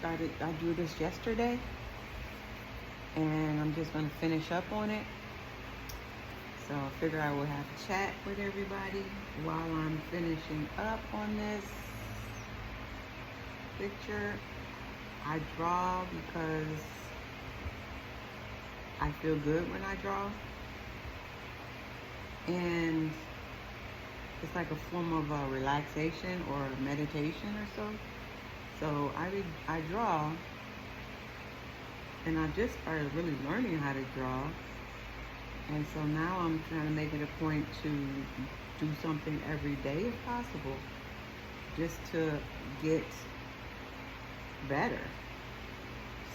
I drew this yesterday, and I'm just going to finish up on it. So I figure I will have a chat with everybody while I'm finishing up on this picture. I draw because I feel good when I draw. And it's like a form of relaxation or meditation or so. So I draw, and I just started really learning how to draw. And so now I'm trying to make it a point to do something every day if possible, just to get better,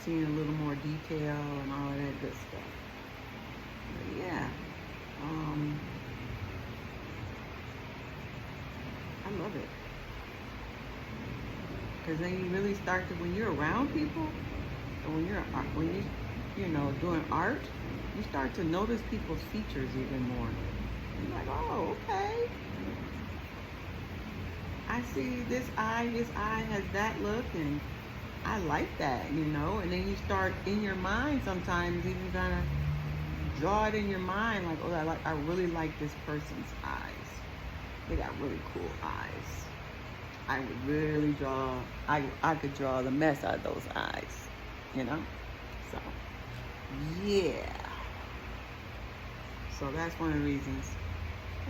seeing a little more detail and all of that good stuff. But yeah, I love it. Because then you really start to, when you're around people, and when you know, doing art, you start to notice people's features even more. You're like, oh, okay. I see his eye has that look, and I like that, you know. And then you start in your mind sometimes even kind of draw it in your mind, like, oh, I really like this person's eyes. They got really cool eyes. I would really draw. I could draw the mess out of those eyes, you know. So yeah. So that's one of the reasons.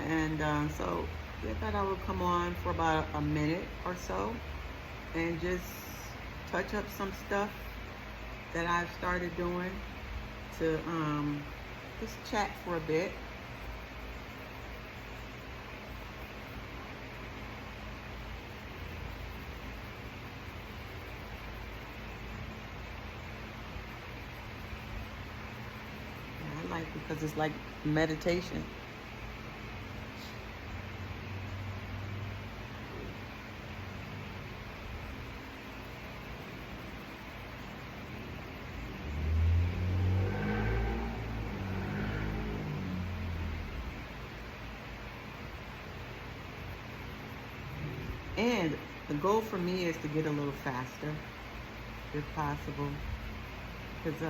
And so I thought I would come on for about a minute or so and just touch up some stuff that I've started doing to just chat for a bit. I like, because it's like meditation. And the goal for me is to get a little faster, if possible. Because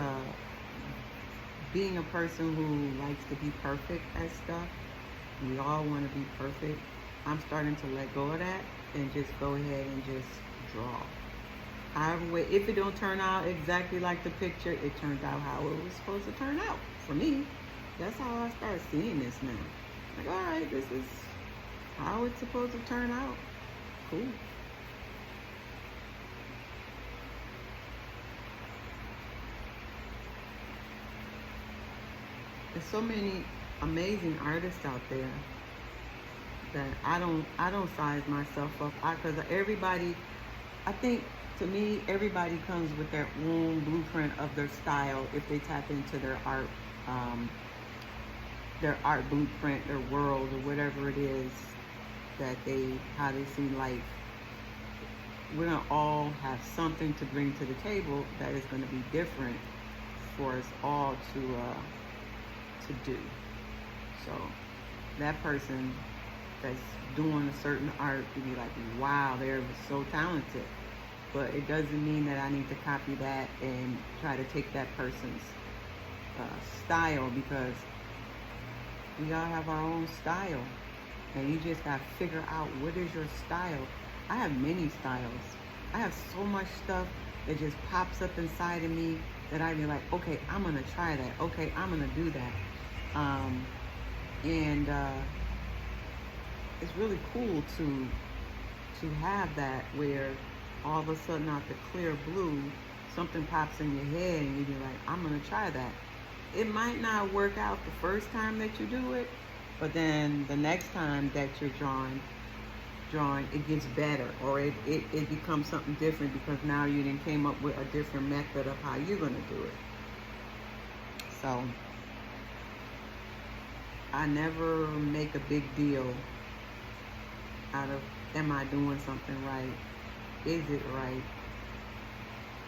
being a person who likes to be perfect at stuff, we all want to be perfect. I'm starting to let go of that and just go ahead and just draw. However, if it don't turn out exactly like the picture, it turned out how it was supposed to turn out for me. That's how I start seeing this now. Like, all right, this is how it's supposed to turn out. Cool. There's so many amazing artists out there that I don't size myself up, because everybody, I think, to me, everybody comes with their own blueprint of their style if they tap into their art blueprint, their world, or whatever it is how they see life. We're gonna all have something to bring to the table that is gonna be different for us all to do. So that person that's doing a certain art, to be like, wow, they're so talented. But it doesn't mean that I need to copy that and try to take that person's style, because we all have our own style. And you just got to figure out, what is your style. I have many styles. I have so much stuff that just pops up inside of me that I be like, okay, I'm going to try that. Okay, I'm going to do that. And it's really cool to have that, where all of a sudden out the clear blue, something pops in your head and you be like, I'm going to try that. It might not work out the first time that you do it, but then the next time that you're drawing, it gets better, or it becomes something different, because now you then came up with a different method of how you're going to do it. So I never make a big deal out of, am I doing something right? Is it right?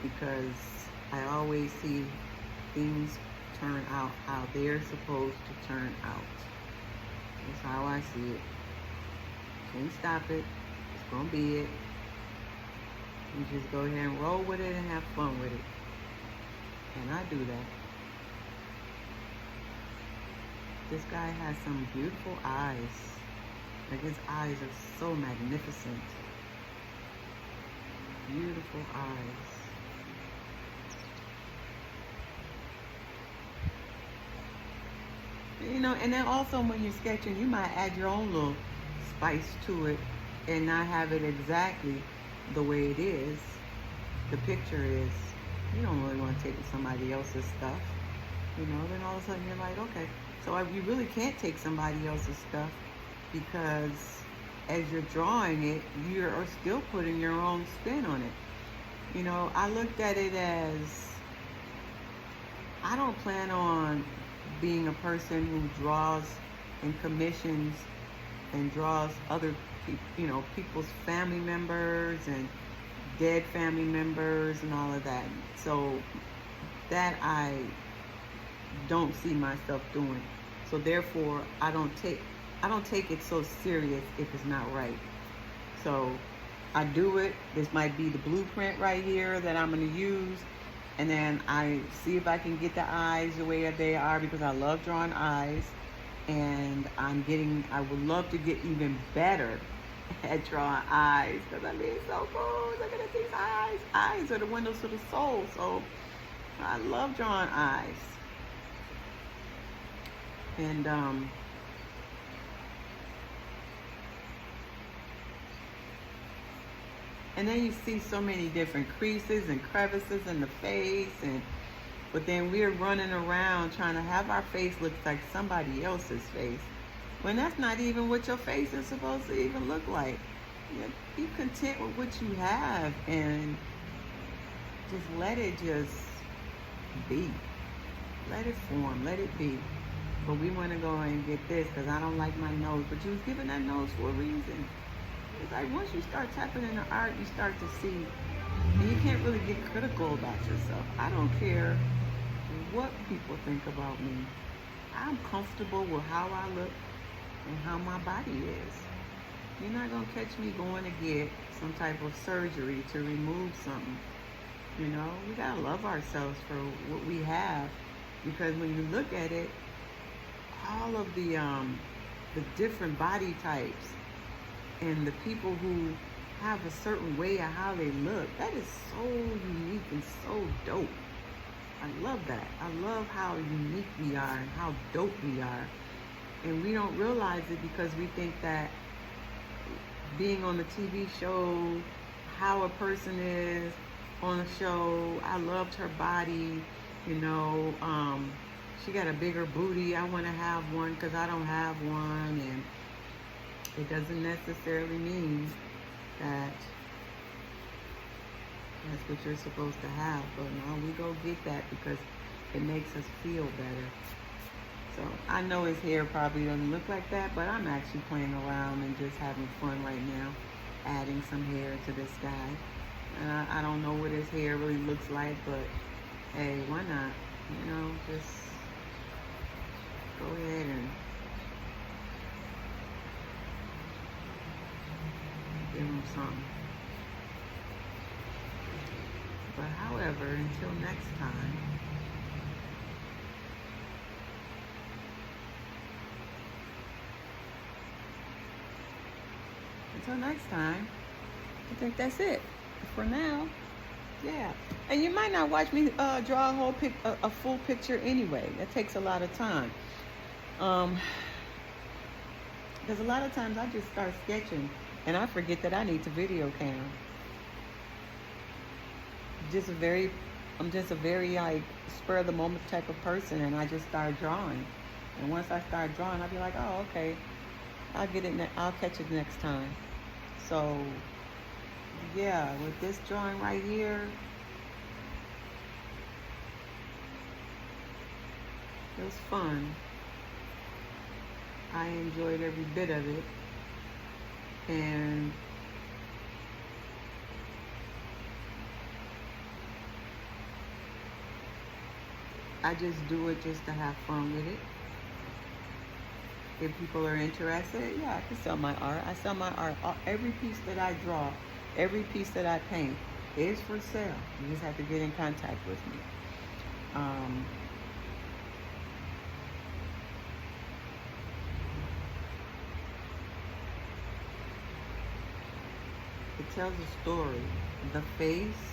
Because I always see things turn out how they're supposed to turn out. That's how I see it. Can't stop it. It's gonna be it. You just go ahead and roll with it and have fun with it. And I do that. This guy has some beautiful eyes. Like, his eyes are so magnificent. Beautiful eyes. You know, and then also when you're sketching, you might add your own little spice to it and not have it exactly the way it is. The picture is. You don't really want to take somebody else's stuff. You know, then all of a sudden you're like, okay. So you really can't take somebody else's stuff, because as you're drawing it, you're still putting your own spin on it. You know, I looked at it as, I don't plan on being a person who draws and commissions and draws other people's family members and dead family members and all of that. So that I don't see myself doing. So therefore, I don't take it so serious if it's not right. So I do it. This might be the blueprint right here that I'm going to use. And then I see if I can get the eyes the way they are, because I love drawing eyes. And I would love to get even better at drawing eyes, because I mean, it's so cool. Look at these eyes. Eyes are the windows to the soul. So I love drawing eyes. And then you see so many different creases and crevices in the face, but then we're running around trying to have our face look like somebody else's face, when that's not even what your face is supposed to even look like. You know, be content with what you have and just let it just be. Let it form, let it be. But we want to go and get this because I don't like my nose. But you was given that nose for a reason. It's like once you start tapping into art, you start to see, and you can't really get critical about yourself. I don't care what people think about me. I'm comfortable with how I look and how my body is. You're not going to catch me going to get some type of surgery to remove something. You know, we got to love ourselves for what we have, because when you look at it, all of the different body types and the people who have a certain way of how they look, that is so unique and so dope. I love that. I love how unique we are and how dope we are. And we don't realize it because we think that being on the TV show, how a person is on a show, I loved her body, you know, she got a bigger booty, I want to have one because I don't have one. And it doesn't necessarily mean that that's what you're supposed to have. But no, we go get that because it makes us feel better. So I know his hair probably doesn't look like that, but I'm actually playing around and just having fun right now, adding some hair to this guy. And I don't know what his hair really looks like, but hey, why not? You know, just go ahead and give him something. But however, until next time, I think that's it for now. Yeah, and you might not watch me draw a full picture anyway. That takes a lot of time. Because a lot of times I just start sketching and I forget that I need to video cam. I'm just a very like spur of the moment type of person, and I just start drawing. And once I start drawing, I'll be like, oh, okay, I'll get it. I'll catch it next time. So yeah, with this drawing right here, it was fun. I enjoyed every bit of it. And I just do it just to have fun with it. If people are interested, yeah, I can sell my art. I sell my art. Every piece that I draw, every piece that I paint is for sale. You just have to get in contact with me. It tells a story. The face,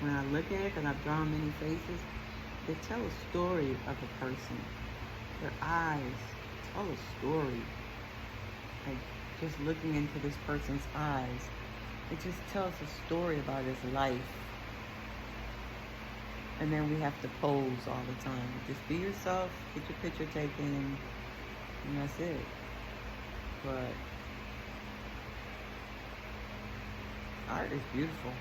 when I look at it, because I've drawn many faces, they tell a story of a person. Their eyes tell a story. Like, just looking into this person's eyes, it just tells a story about his life. And then we have to pose all the time. Just be yourself, get your picture taken, and that's it. But art is beautiful.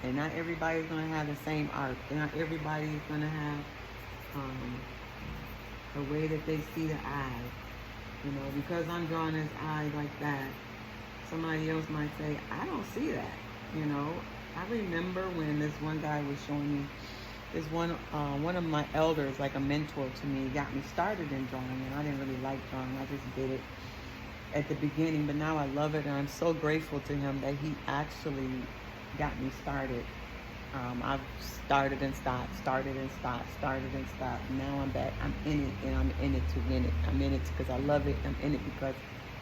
And not everybody's going to have the same art. Not everybody's going to have the way that they see the eye. You know, because I'm drawing his eye like that, somebody else might say, I don't see that. You know, I remember when this one guy was showing me, this one of my elders, like a mentor to me, got me started in drawing, and I didn't really like drawing. I just did it at the beginning, but now I love it, and I'm so grateful to him that he actually got me started. I've started and stopped, started and stopped, started and stopped. Now I'm back. I'm in it, and I'm in it to win it. I'm in it because I love it. I'm in it because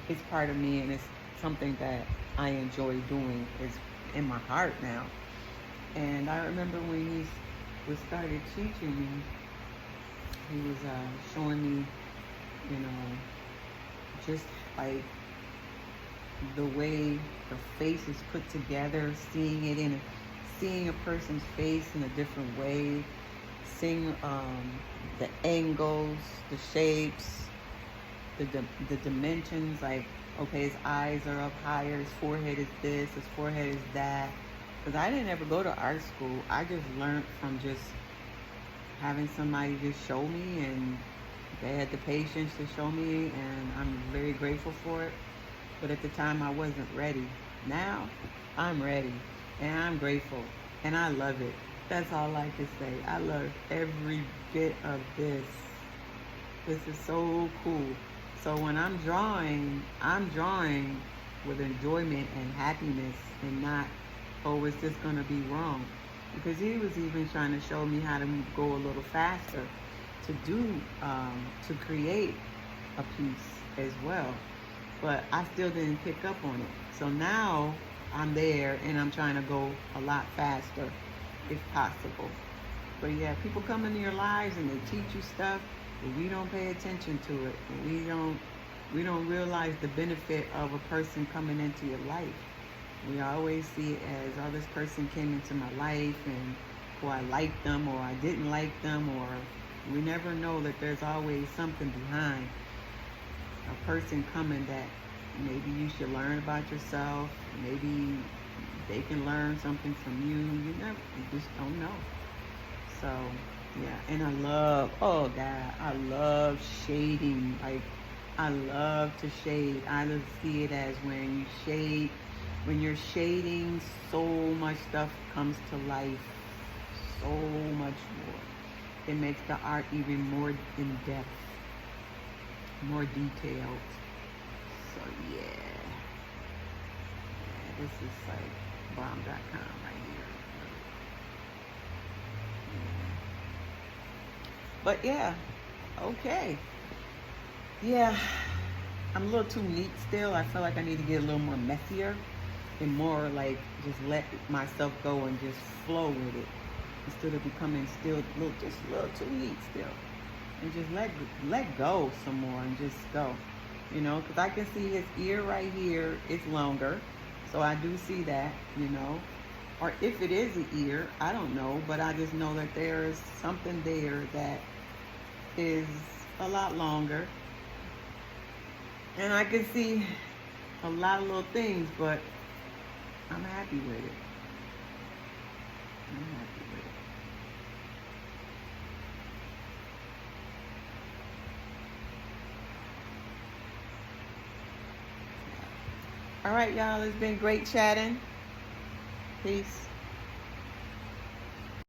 it's part of me, and it's something that I enjoy doing. It's in my heart now. And I remember when he started teaching me, he was showing me, you know, just like the way the face is put together, seeing a person's face in a different way, seeing the angles, the shapes, the dimensions, like, okay, his eyes are up higher, his forehead is this, his forehead is that. Because I didn't ever go to art school. I just learned from just having somebody just show me, and they had the patience to show me, and I'm very grateful for it. But at the time, I wasn't ready. Now, I'm ready, and I'm grateful, and I love it. That's all I can say. I love every bit of this. This is so cool. So when I'm drawing with enjoyment and happiness, and not, oh, is this going to be wrong? Because he was even trying to show me how to go a little faster to create a piece as well. But I still didn't pick up on it. So now I'm there, and I'm trying to go a lot faster if possible. But yeah, people come into your lives and they teach you stuff, but we don't pay attention to it. We don't realize the benefit of a person coming into your life. We always see it as, oh, this person came into my life, and or I liked them, or I didn't like them, or we never know that there's always something behind a person coming that maybe you should learn about yourself. Maybe they can learn something from you. You just don't know. So yeah, and I love shading. Like, I love to shade. I just see it as when you shade, when you're shading, so much stuff comes to life, so much more. It makes the art even more in depth, more detailed. So yeah, this is like bomb.com right here. But yeah, okay. Yeah, I'm a little too neat still. I feel like I need to get a little more messier and more like just let myself go and just flow with it, instead of becoming still just a little too neat still. And just let go some more and just go. You know, because I can see his ear right here is longer. So I do see that, you know. Or if it is an ear, I don't know. But I just know that there is something there that is a lot longer. And I can see a lot of little things, but I'm happy with it. I'm happy with it. All right, y'all. It's been great chatting. Peace.